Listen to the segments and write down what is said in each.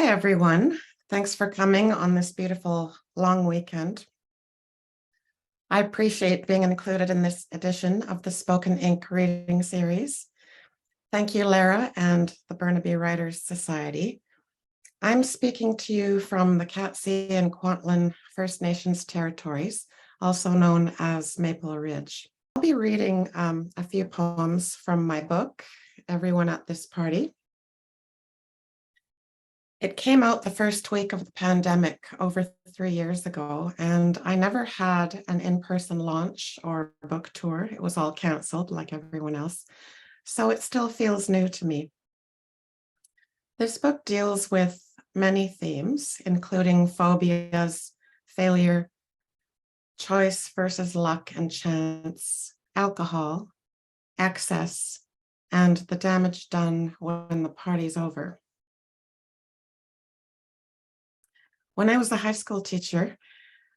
Hi, everyone. Thanks for coming on this beautiful long weekend. I appreciate being included in this edition of the Spoken Ink reading series. Thank you, Lara and the Burnaby Writers Society. I'm speaking to you from the Catsie and Kwantlen First Nations territories, also known as Maple Ridge. I'll be reading a few poems from my book, Everyone at This Party. It came out the first week of the pandemic over 3 years ago, and I never had an in-person launch or book tour. It was all canceled like everyone else, so it still feels new to me. This book deals with many themes, including phobias, failure, choice versus luck and chance, alcohol, excess, and the damage done when the party's over. When I was a high school teacher,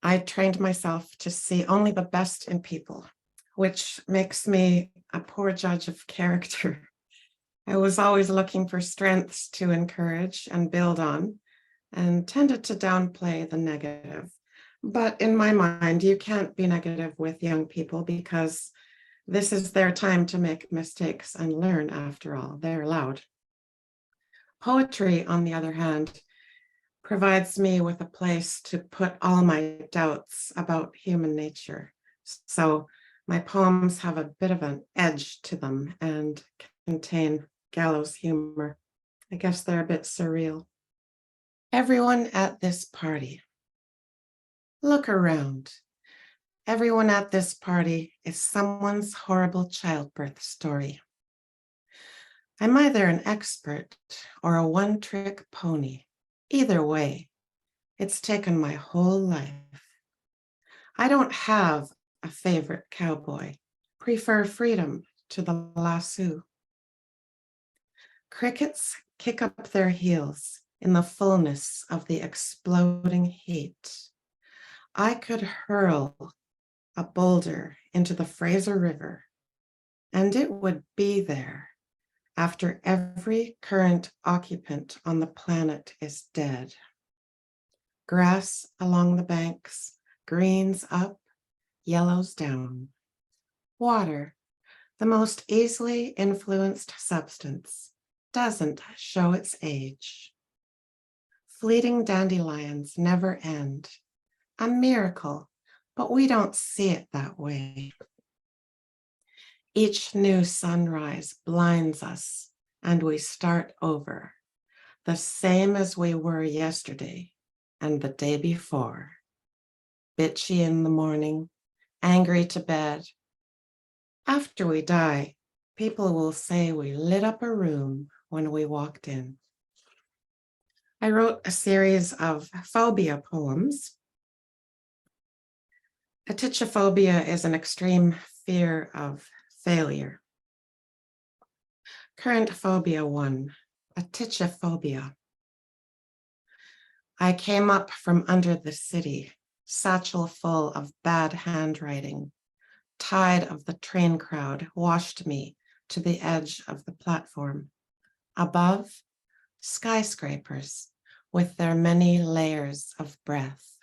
I trained myself to see only the best in people, which makes me a poor judge of character. I was always looking for strengths to encourage and build on, and tended to downplay the negative. But in my mind, you can't be negative with young people because this is their time to make mistakes and learn, after all. They're allowed. Poetry, on the other hand, provides me with a place to put all my doubts about human nature. So my poems have a bit of an edge to them and contain gallows humor. I guess they're a bit surreal. Everyone at this party. Look around. Everyone at this party is someone's horrible childbirth story. I'm either an expert or a one-trick pony. Either way, it's taken my whole life. I don't have a favorite cowboy. Prefer freedom to the lasso. Crickets kick up their heels in the fullness of the exploding heat. I could hurl a boulder into the Fraser River, and it would be there after every current occupant on the planet is dead. Grass along the banks, greens up, yellows down. Water, the most easily influenced substance, doesn't show its age. Fleeting dandelions never end. A miracle, but we don't see it that way. Each new sunrise blinds us, and we start over, the same as we were yesterday and the day before. Bitchy in the morning, angry to bed. After we die, people will say we lit up a room when we walked in. I wrote a series of phobia poems. Atychophobia is an extreme fear of failure. Current phobia 1, atychophobia. I came up from under the city, satchel full of bad handwriting. Tide of the train crowd washed me to the edge of the platform. Above, skyscrapers with their many layers of breath.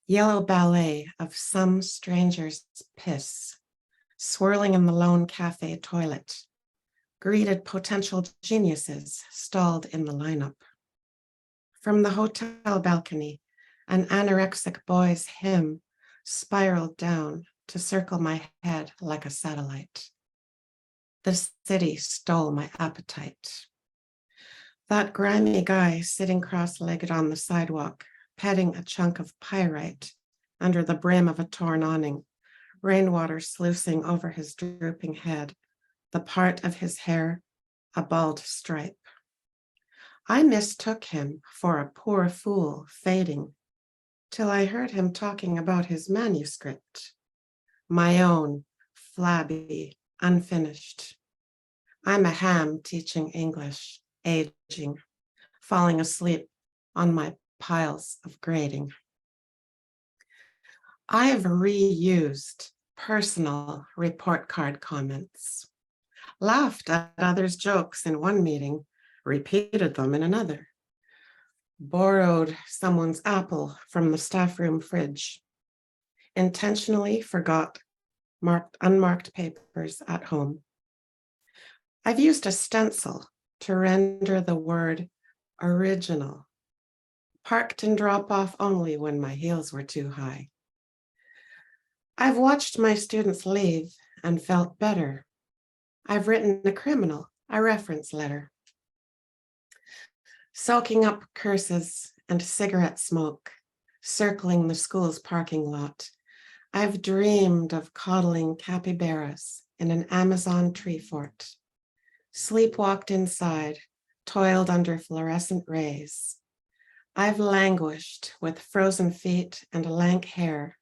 Yellow ballet of some stranger's piss, swirling in the lone cafe toilet, greeted potential geniuses stalled in the lineup. From the hotel balcony, an anorexic boy's hymn spiraled down to circle my head like a satellite. The city stole my appetite. That grimy guy sitting cross-legged on the sidewalk, petting a chunk of pyrite under the brim of a torn awning, rainwater sluicing over his drooping head, the part of his hair a bald stripe. I mistook him for a poor fool fading, till I heard him talking about his manuscript, my own, flabby, unfinished. I'm a ham teaching English, aging, falling asleep on my piles of grading. I've reused personal report card comments, laughed at others' jokes in one meeting, repeated them in another, borrowed someone's apple from the staff room fridge, intentionally forgot unmarked papers at home. I've used a stencil to render the word original, parked and drop off only when my heels were too high. I've watched my students leave and felt better. I've written a criminal a reference letter. Soaking up curses and cigarette smoke, circling the school's parking lot, I've dreamed of coddling capybaras in an Amazon tree fort, sleepwalked inside, toiled under fluorescent rays. I've languished with frozen feet and lank hair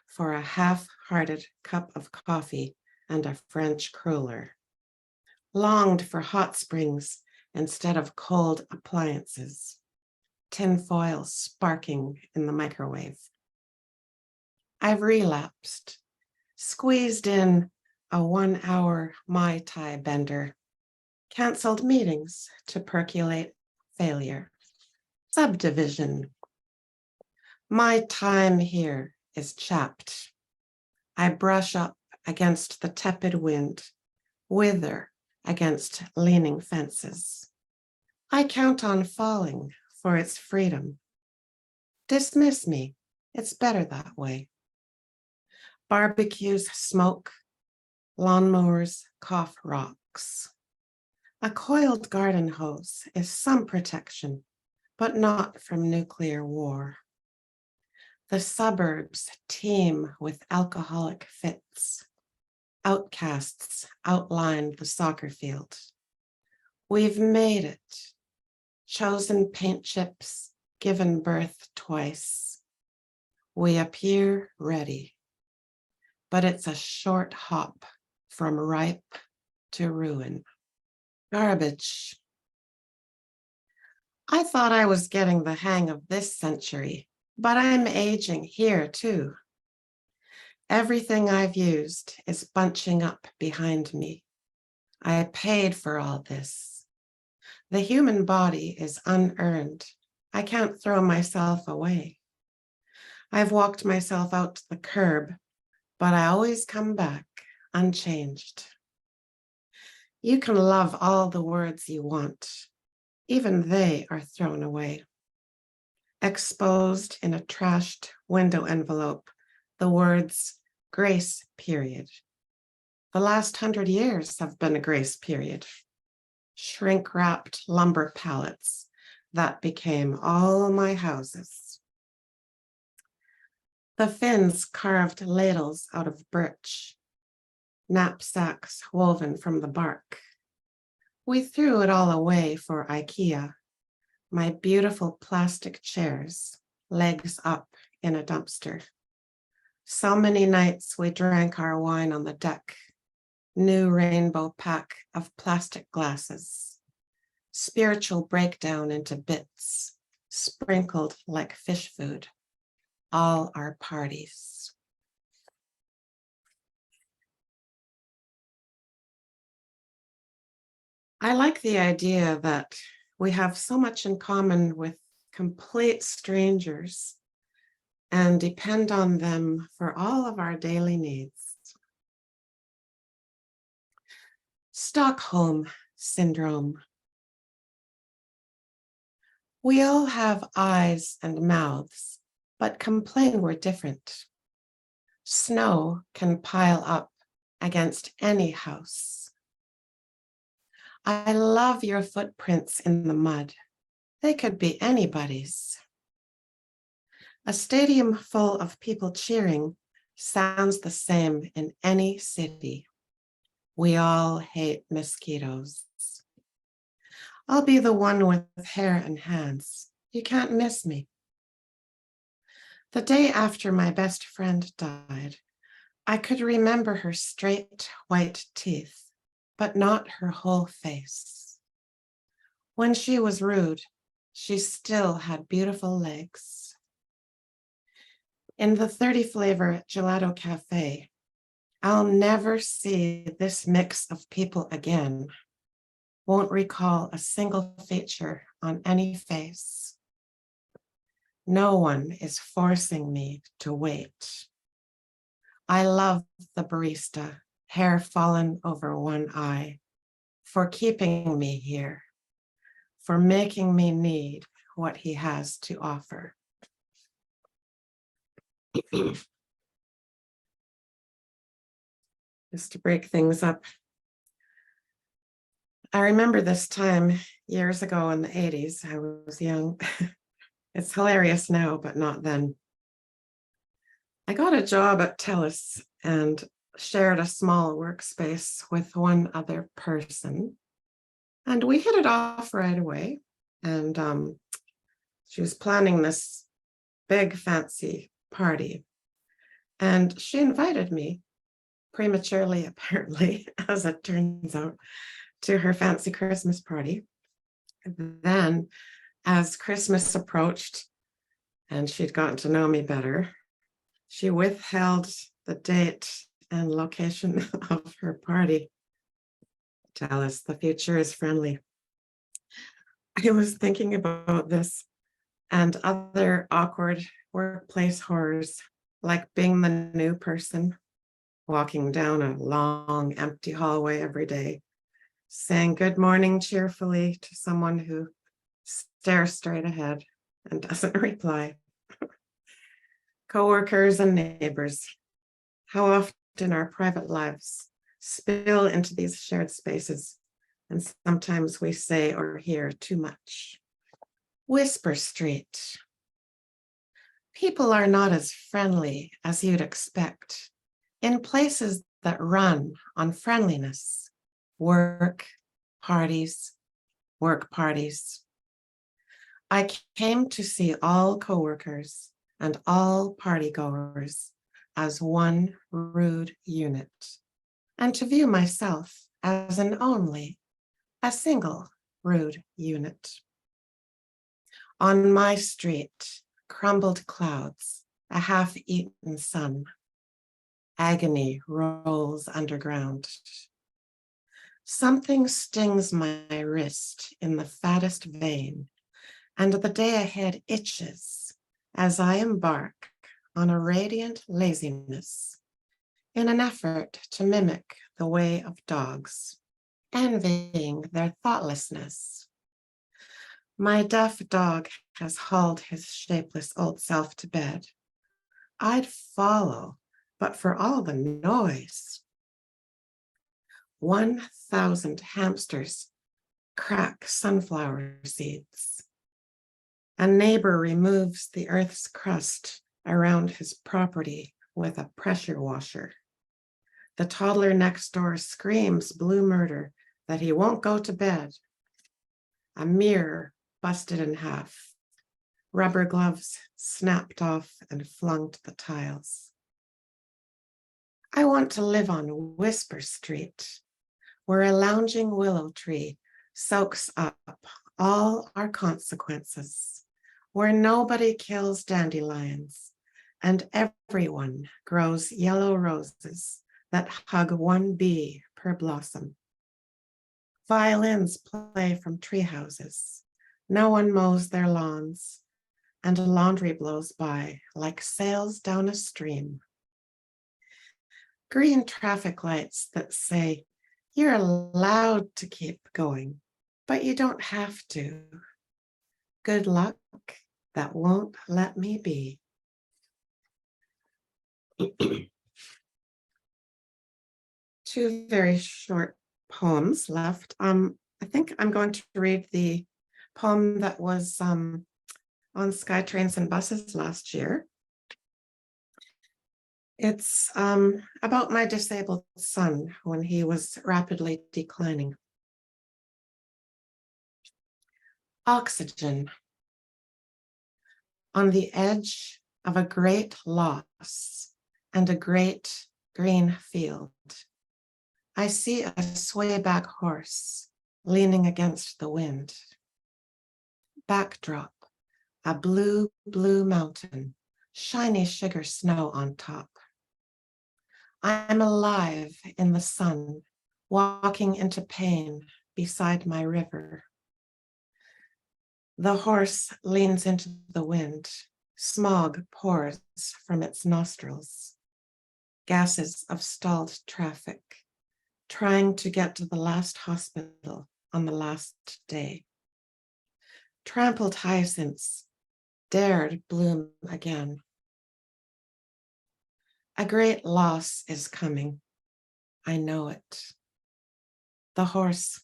for a half-hearted cup of coffee and a French cruller. Longed for hot springs instead of cold appliances, tinfoil sparking in the microwave. I've relapsed, squeezed in a 1-hour Mai Tai bender, canceled meetings to percolate failure. Subdivision. My time here is chapped. I brush up against the tepid wind, wither against leaning fences. I count on falling for its freedom. Dismiss me, it's better that way. Barbecues smoke, lawnmowers cough rocks. A coiled garden hose is some protection, but not from nuclear war. The suburbs teem with alcoholic fits. Outcasts outline the soccer field. We've made it. Chosen paint chips, given birth twice. We appear ready, but it's a short hop from ripe to ruin. Garbage. I thought I was getting the hang of this century, but I'm aging here too. Everything I've used is bunching up behind me. I paid for all this. The human body is unearned. I can't throw myself away. I've walked myself out to the curb, but I always come back unchanged. You can love all the words you want. Even they are thrown away. Exposed in a trashed window envelope, the words grace period. The last 100 years have been a grace period. Shrink-wrapped lumber pallets that became all my houses. The Finns carved ladles out of birch, knapsacks woven from the bark. We threw it all away for IKEA, my beautiful plastic chairs, legs up in a dumpster. So many nights we drank our wine on the deck, new rainbow pack of plastic glasses, spiritual breakdown into bits, sprinkled like fish food, all our parties. I like the idea that we have so much in common with complete strangers and depend on them for all of our daily needs. Stockholm Syndrome. We all have eyes and mouths, but complain we're different. Snow can pile up against any house. I love your footprints in the mud. They could be anybody's. A stadium full of people cheering sounds the same in any city. We all hate mosquitoes. I'll be the one with hair and hands. You can't miss me. The day after my best friend died, I could remember her straight white teeth, but not her whole face. When she was rude, she still had beautiful legs. In the 30 flavor Gelato Cafe, I'll never see this mix of people again. won't recall a single feature on any face. No one is forcing me to wait. I love the barista, hair fallen over one eye, for keeping me here, for making me need what he has to offer. Just to break things up. I remember this time years ago in the 80s. I was young. It's hilarious now, but not then. I got a job at TELUS and shared a small workspace with one other person. And we hit it off right away. And she was planning this big fancy party. And she invited me prematurely, apparently, as it turns out, to her fancy Christmas party. Then, as Christmas approached and she'd gotten to know me better, she withheld the date and location of her party. Tell us the future is friendly. I was thinking about this and other awkward workplace horrors, like being the new person, walking down a long, empty hallway every day, saying good morning cheerfully to someone who stares straight ahead and doesn't reply. Coworkers and neighbors, how often our private lives spill into these shared spaces, and sometimes we say or hear too much. Whisper Street. People are not as friendly as you'd expect in places that run on friendliness. Work parties. I came to see all coworkers and all partygoers as one rude unit, and to view myself as a single rude unit. On my street, crumbled clouds, a half-eaten sun. Agony rolls underground. Something stings my wrist in the fattest vein, and the day ahead itches as I embark on a radiant laziness in an effort to mimic the way of dogs, envying their thoughtlessness. My deaf dog has hauled his shapeless old self to bed. I'd follow, but for all the noise. 1,000 hamsters crack sunflower seeds. A neighbor removes the earth's crust around his property with a pressure washer. The toddler next door screams blue murder that he won't go to bed. A mirror busted in half. Rubber gloves snapped off and flung to the tiles. I want to live on Whisper Street, where a lounging willow tree soaks up all our consequences, where nobody kills dandelions and everyone grows yellow roses that hug one bee per blossom. Violins play from tree houses. No one mows their lawns, and laundry blows by like sails down a stream. Green traffic lights that say, you're allowed to keep going, but you don't have to. Good luck, that won't let me be. Two very short poems left. I think I'm going to read the poem that was on Skytrains and buses last year. It's about my disabled son when he was rapidly declining. Oxygen. On the edge of a great loss and a great green field, I see a swayback horse leaning against the wind. Backdrop, a blue, blue mountain, shiny sugar snow on top. I'm alive in the sun, walking into pain beside my river. The horse leans into the wind. Smog pours from its nostrils. Gases of stalled traffic, trying to get to the last hospital on the last day. Trampled hyacinths dared bloom again. A great loss is coming. I know it. The horse.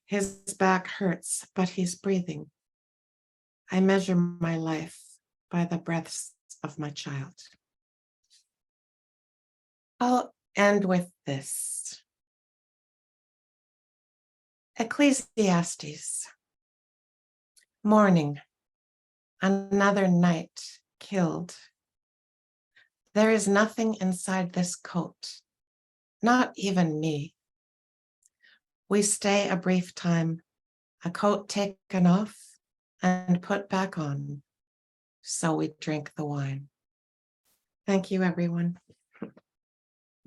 His back hurts, but he's breathing. I measure my life by the breaths of my child. I'll end with this. Ecclesiastes. Morning. Another night killed. There is nothing inside this coat, not even me. We stay a brief time, a coat taken off and put back on, so we drink the wine. Thank you, everyone.